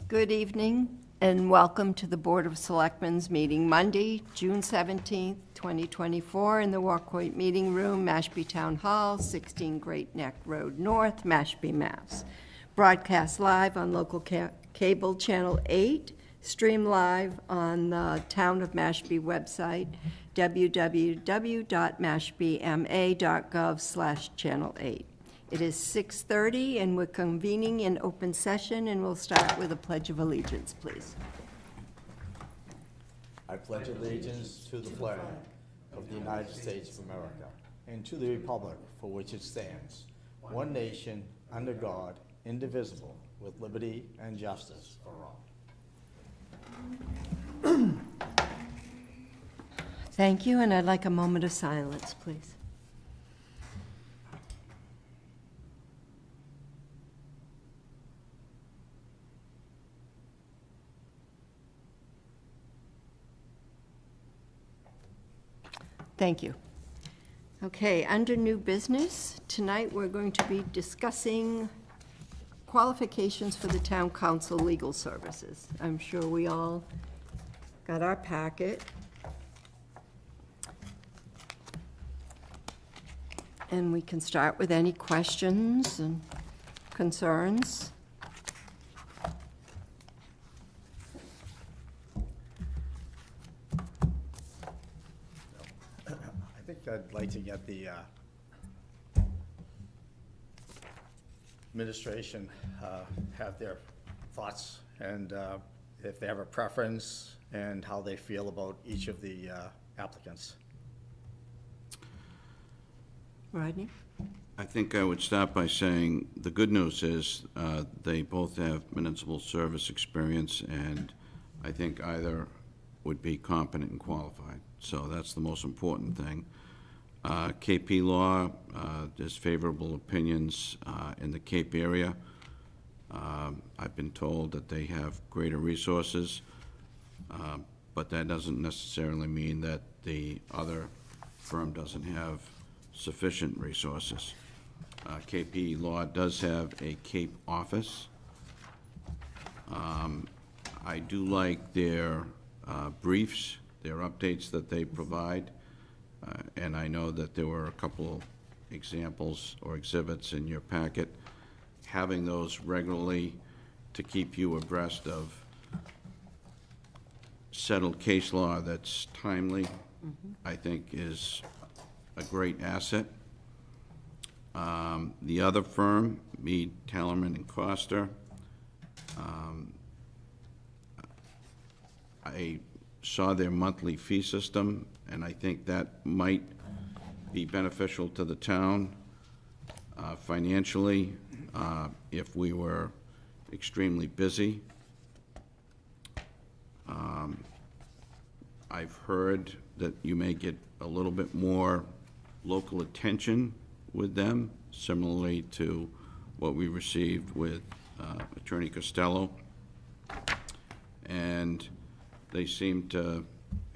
Good evening and welcome to the Board of Selectmen's meeting Monday, June 17th, 2024 in the Walkpoint Meeting Room, Mashpee Town Hall, 16 Great Neck Road North, Mashpee, Mass. Broadcast live on local cable channel 8, stream live on the Town of Mashpee website, www.mashpeema.gov/channel8. It is 6:30 and we're convening in open session, and we'll start with a Pledge of Allegiance, please. I pledge allegiance to the flag of the United States of America and to the republic for which it stands, one nation, under God, indivisible, with liberty and justice for all. Thank you, and I'd like a moment of silence, please. Thank you. Okay, under new business, tonight we're going to be discussing qualifications for the town council legal services. I'm sure we all got our packet. And we can start with any questions and concerns. I think I'd like to get the administration have their thoughts and if they have a preference and how they feel about each of the applicants. Rodney? I think I would start by saying the good news is they both have municipal service experience, and I think either would be competent and qualified. So that's the most important thing. KP Law, there's favorable opinions in the Cape area. I've been told that they have greater resources, but that doesn't necessarily mean that the other firm doesn't have sufficient resources. KP Law does have a Cape office. I do like their briefs, their updates that they provide, and I know that there were a couple examples or exhibits in your packet. Having those regularly to keep you abreast of settled case law that's timely, I think is a great asset. The other firm, Mead, Tallerman and Coster, I saw their monthly fee system, and I think that might be beneficial to the town financially if we were extremely busy. I've heard that you may get a little bit more local attention with them, similarly to what we received with Attorney Costello. And they seem to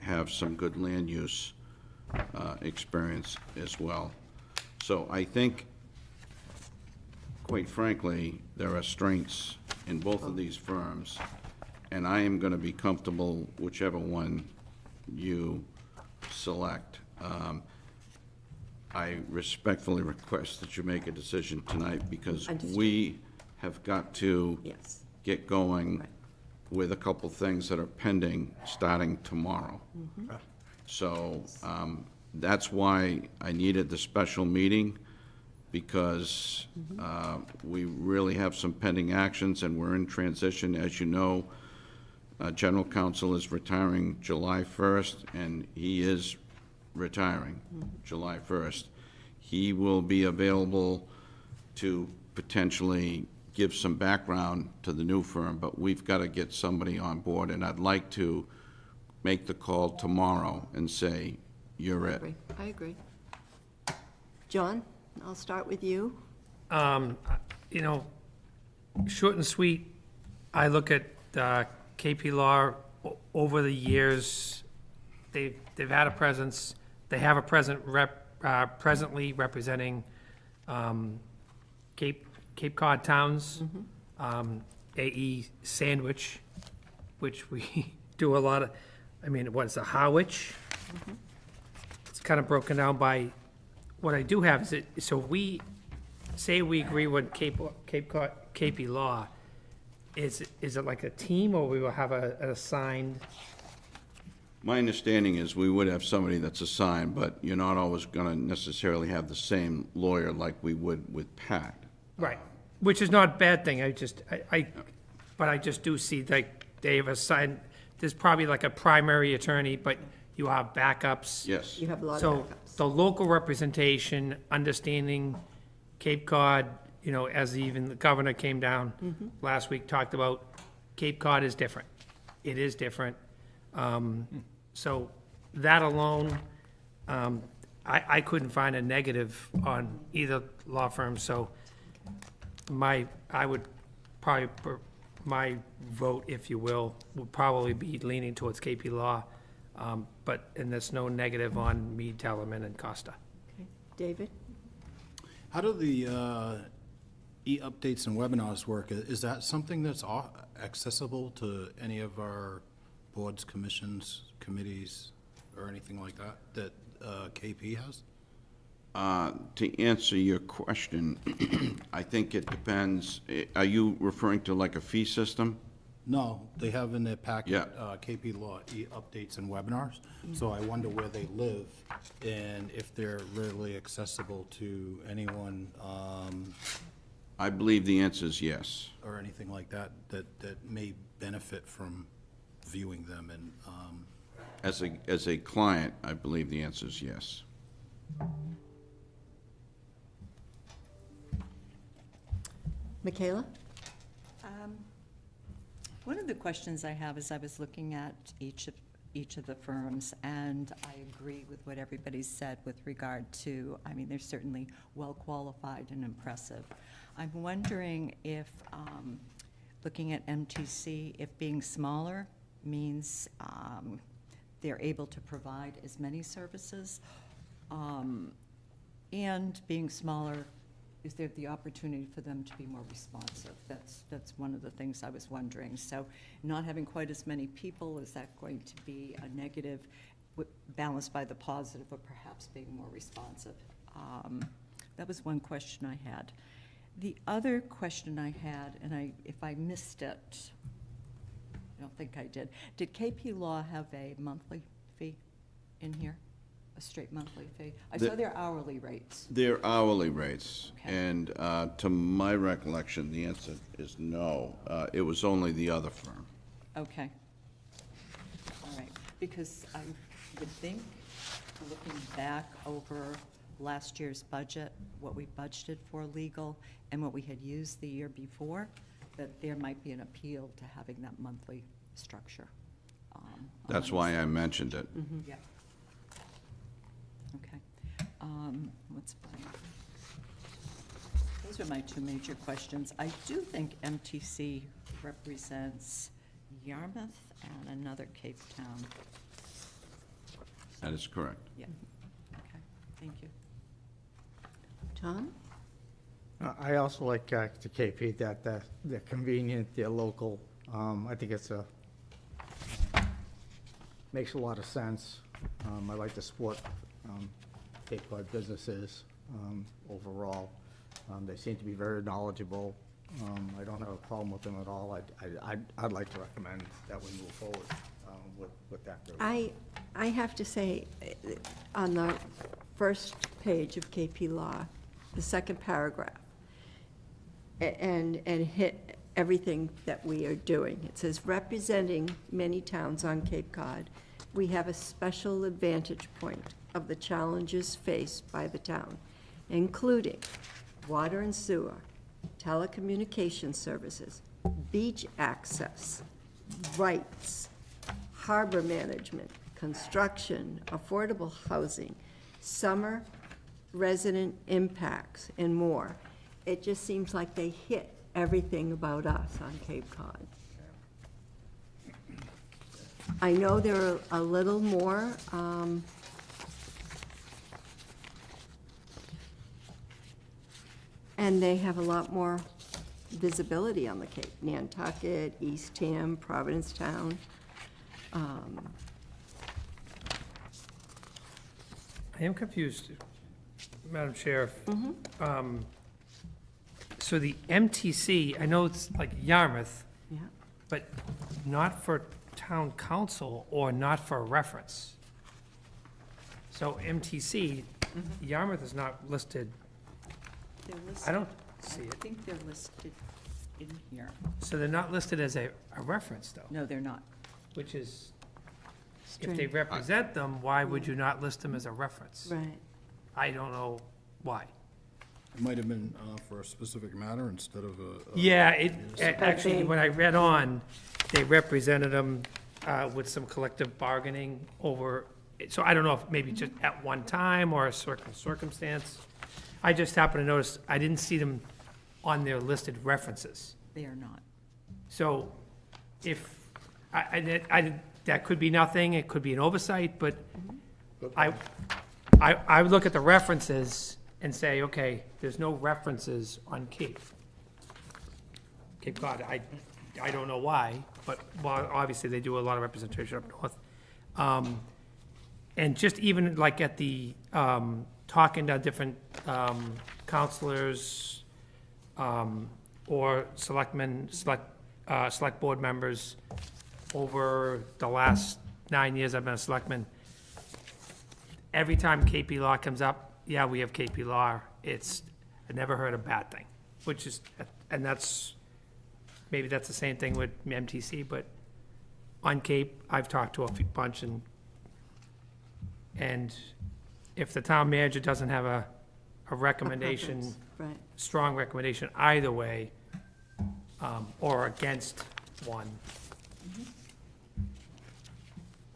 have some good land use experience as well. So I think, quite frankly, there are strengths in both of these firms, and I am going to be comfortable whichever one you select. I respectfully request that you make a decision tonight, because we have got to get going with a couple things that are pending starting tomorrow. So that's why I needed the special meeting, because we really have some pending actions and we're in transition. As you know, General Counsel is retiring July 1st, and he is retiring July 1st. He will be available to potentially give some background to the new firm, but we've got to get somebody on board, and I'd like to make the call tomorrow and say, you're it. I agree. John, I'll start with you. You know, short and sweet, I look at KP Law over the years. They've had a presence. They have a presently representing Cape Cod towns. AE Sandwich, which we do a lot of, I mean, what's a Harwich? It's kind of broken down by, what I do have is so we, say we agree with KP Law, is it like a team, or we will have an assigned? My understanding is we would have somebody that's assigned, but you're not always going to necessarily have the same lawyer like we would with Pat. Right, which is not a bad thing, but I just do see, like, they have assigned, there's probably like a primary attorney, but you have backups. Yes. You have a lot of So, backups. the local representation, understanding Cape Cod, you know, as even the governor came down last week, talked about, Cape Cod is different. It is different. So, that alone, I couldn't find a negative on either law firm, so I would probably, my vote, if you will, would probably be leaning towards KP Law, and there's no negative on Mead, Tellerman, and Costa. Okay. David? How do the e-updates and webinars work? Is that something that's accessible to any of our boards, commissions, committees, or anything like that, that KP has? To answer your question, I think it depends. Are you referring to like a fee system? No, they have in their packet, Yeah. KP Law e-updates and webinars. So I wonder where they live and if they're readily accessible to anyone, I believe the answer is yes. or anything like that, that may benefit from viewing them. And As a client, I believe the answer is yes. Michaela? One of the questions I have is I was looking at each of the firms, and I agree with what everybody said with regard to, I mean, they're certainly well-qualified and impressive. I'm wondering if, looking at MTC, if being smaller means they're able to provide as many services, and being smaller, is there the opportunity for them to be more responsive? That's one of the things I was wondering. So not having quite as many people, is that going to be a negative balanced by the positive of perhaps being more responsive? That was one question I had. The other question I had, and if I missed it, I don't think I did. Did KP Law have a monthly fee in here? A straight monthly fee? I saw their hourly rates. They're hourly rates, Okay. and to my recollection, the answer is no. It was only the other firm. Okay. All right, because I would think, looking back over last year's budget, what we budgeted for legal and what we had used the year before, that there might be an appeal to having that monthly structure. That's why I mentioned it. Yeah. Okay. What's mine? Those are my two major questions. I do think MTC represents Yarmouth and another Cape Town. That is correct. Yeah. Okay, thank you. Tom? I also like the KP, that they're convenient, they're local. I think makes a lot of sense. I like to support Cape Cod businesses overall. They seem to be very knowledgeable. I don't have a problem with them at all. I'd like to recommend that we move forward with that group. I have to say, on the first page of KP Law, the second paragraph, and hit everything that we are doing. It says, representing many towns on Cape Cod, we have a special advantage point of the challenges faced by the town, including water and sewer, telecommunication services, beach access, rights, harbor management, construction, affordable housing, summer resident impacts, and more. It just seems like they hit everything about us on Cape Cod. I know there are a little more, and they have a lot more visibility on the Cape. Nantucket, Eastham, Provincetown. I am confused, Madam Chair. So the MTC, I know it's like Yarmouth, Yeah, but not for town council or not for reference. So MTC, Yarmouth is not listed, They're I listed, don't see I it. think they're listed in here. So they're not listed as a reference, though, No, they're not. which is, if they strange. represent them, why would you not list them as a reference? right. I don't know why. It might have been for a specific matter instead of a. Yeah, actually, they- when I read on, they represented them with some collective bargaining over, so I don't know if maybe just at one time or a certain circumstance. I just happened to notice, I didn't see them on their listed references. They are not. So if, that could be nothing, it could be an oversight, but I would look at the references and say, okay, there's no references on Cape Cod. I don't know why, but, well, obviously, they do a lot of representation up north. And just even like at the, talking to different counselors, or selectmen, select board members over the last 9 years I've been a selectman, every time KP Law comes up, yeah, we have KP Law, I never heard a bad thing, which is, and that's, maybe that's the same thing with MTC, but on Cape, I've talked to a bunch, and if the town manager doesn't have a recommendation, preference, right. strong recommendation either way, or against one,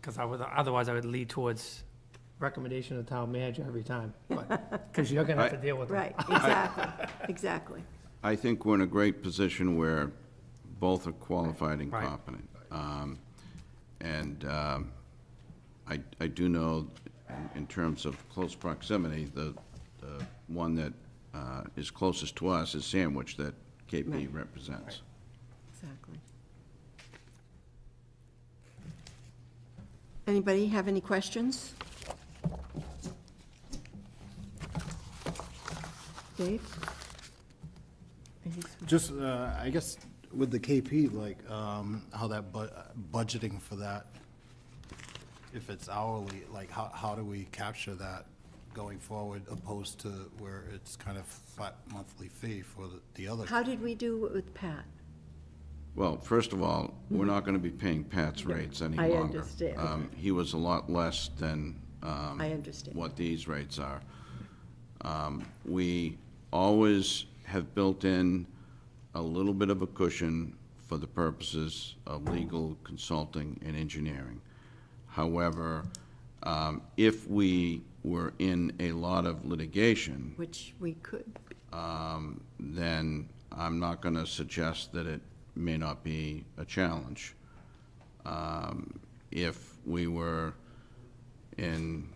because otherwise I would lead towards recommendation of the town manager every time, because you're gonna have to deal with it. Right, exactly, exactly. I think we're in a great position where both are qualified and Right. competent. I do know, in terms of close proximity, the one that is closest to us is Sandwich, that KP Right. represents. Exactly. Anybody have any questions? Dave? Just, I guess, with the KP, like, how that budgeting for that, if it's hourly, like, how do we capture that going forward, opposed to where it's kind of flat monthly fee for the other? How did we do with Pat? Well, first of all, we're not going to be paying Pat's rates any longer. I understand. He was a lot less than I understand. what these rates are. We always have built in a little bit of a cushion for the purposes of legal consulting and engineering. However, if we were in a lot of litigation, Which we could. then I'm not going to suggest that it may not be a challenge. If we were in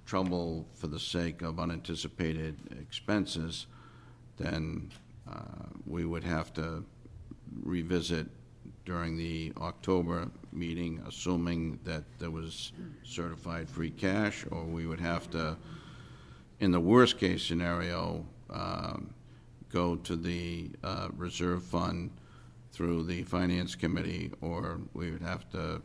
trouble for the sake of unanticipated expenses, then we would have to revisit during the October meeting, assuming that there was certified free cash, or we would have to, in the worst-case scenario, go to the reserve fund through the Finance Committee, or we would have to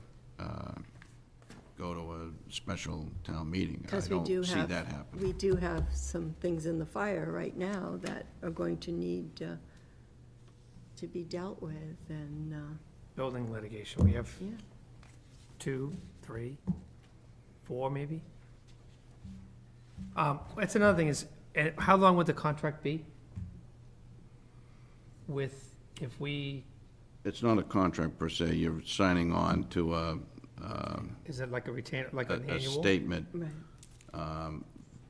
go to a special town meeting. I Because we don't do see have, that happening. we do have some things in the fire right now that are going to need to be dealt with, and, Building litigation, we have yeah. 2, 3, 4 maybe. That's another thing is, how long would the contract be? With, if we, It's not a contract per se, you're signing on to a is it like a retainer, like an annual? statement Right,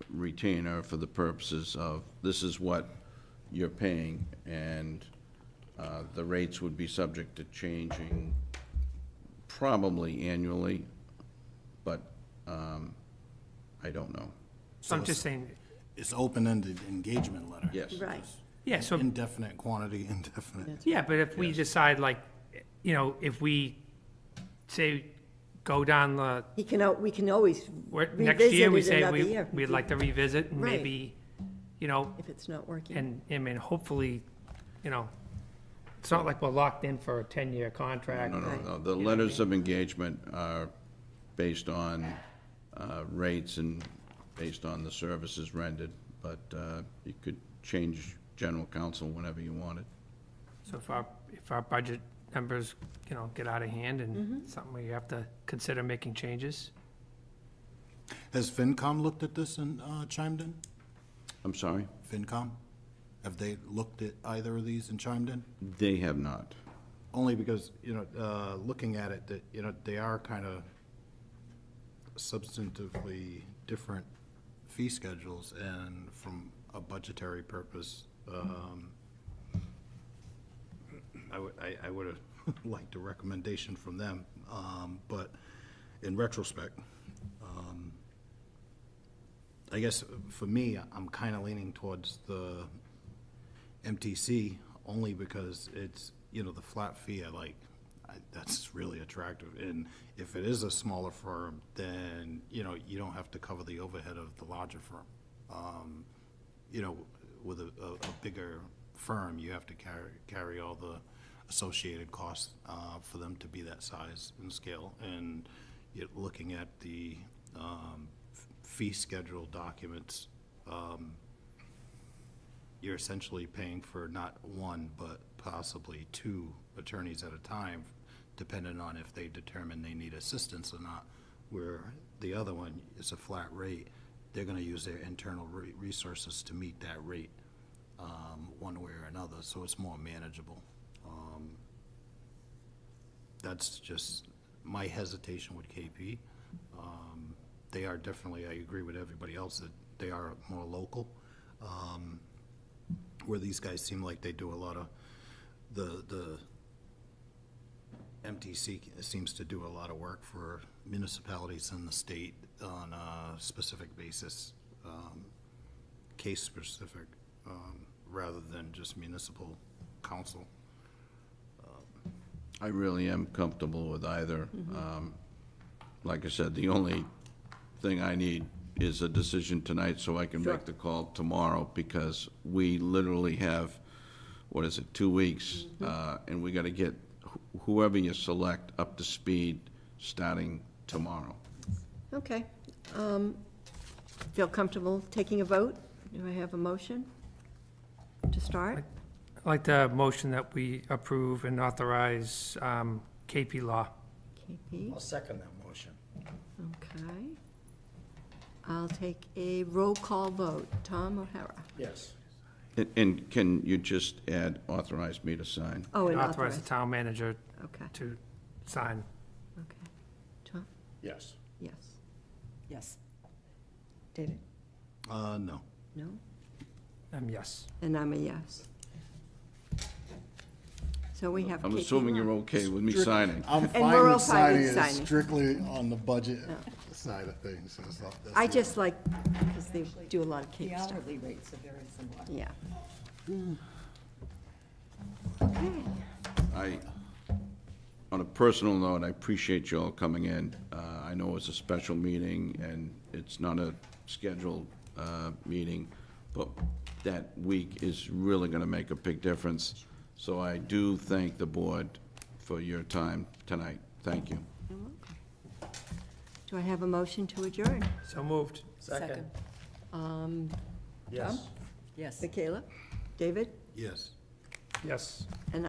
retainer for the purposes of, this is what you're paying, and the rates would be subject to changing probably annually, but I don't know. So I'm just saying, It's open-ended engagement letter. Yes. right. Yeah, so, Indefinite quantity, indefinite. yeah, but if we decide like, if we say, go down the, We can always next year, we revisit it say another year. we'd like to revisit and Right. maybe, If it's not working. and, I mean, hopefully, it's not like we're locked in for a 10-year contract. No. The letters of engagement are based on rates and based on the services rendered, but you could change general counsel whenever you wanted. So if our budget numbers, get out of hand and something we have to consider making changes. Has FinCom looked at this and chimed in? I'm sorry? FinCom? Have they looked at either of these and chimed in? They have not. Only because, looking at it, that, they are kind of substantively different fee schedules, and from a budgetary purpose, I would have liked a recommendation from them, but in retrospect, I guess for me, I'm kind of leaning towards the MTC, only because it's, the flat fee that's really attractive. And if it is a smaller firm, then, you don't have to cover the overhead of the larger firm. With a bigger firm, you have to carry all the associated costs for them to be that size and scale. And looking at the fee schedule documents, you're essentially paying for not one, but possibly two attorneys at a time, depending on if they determine they need assistance or not, where the other one is a flat rate. They're gonna use their internal resources to meet that rate, one way or another, so it's more manageable. That's just my hesitation with KP. They are definitely, I agree with everybody else, that they are more local, where these guys seem like they do a lot of, the MTC seems to do a lot of work for municipalities in the state on a specific basis, case specific, rather than just municipal council. I really am comfortable with either. Like I said, the only thing I need is a decision tonight so I can make the call tomorrow, because we literally have, 2 weeks? And we gotta get whoever you select up to speed starting tomorrow. Okay. Feel comfortable taking a vote? Do I have a motion to start? I'd like the motion that we approve and authorize KP Law. KP, I'll second that motion. okay. I'll take a roll call vote. Tom O'Hara? Yes. And can you just add authorize me to sign? Oh, and Authorize authorize. the town manager Okay, to sign. okay. Tom? Yes. Yes. Yes. David? No. No? Yes. And I'm a yes. So we have I'm KP assuming Law. you're okay with me signing. I'm And fine we're all with fine with signing it signing. strictly on the budget side of things. I just like, because they do a lot of The cake stuff. hourly rates are very similar. Yeah. Okay. On a personal note, I appreciate you all coming in. I know it's a special meeting, and it's not a scheduled meeting, but that week is really gonna make a big difference. So I do thank the board for your time tonight. Thank you. You're welcome. Do I have a motion to adjourn? So moved. Second. Tom? Yes. Yes. Michaela? David? Yes. Yes. And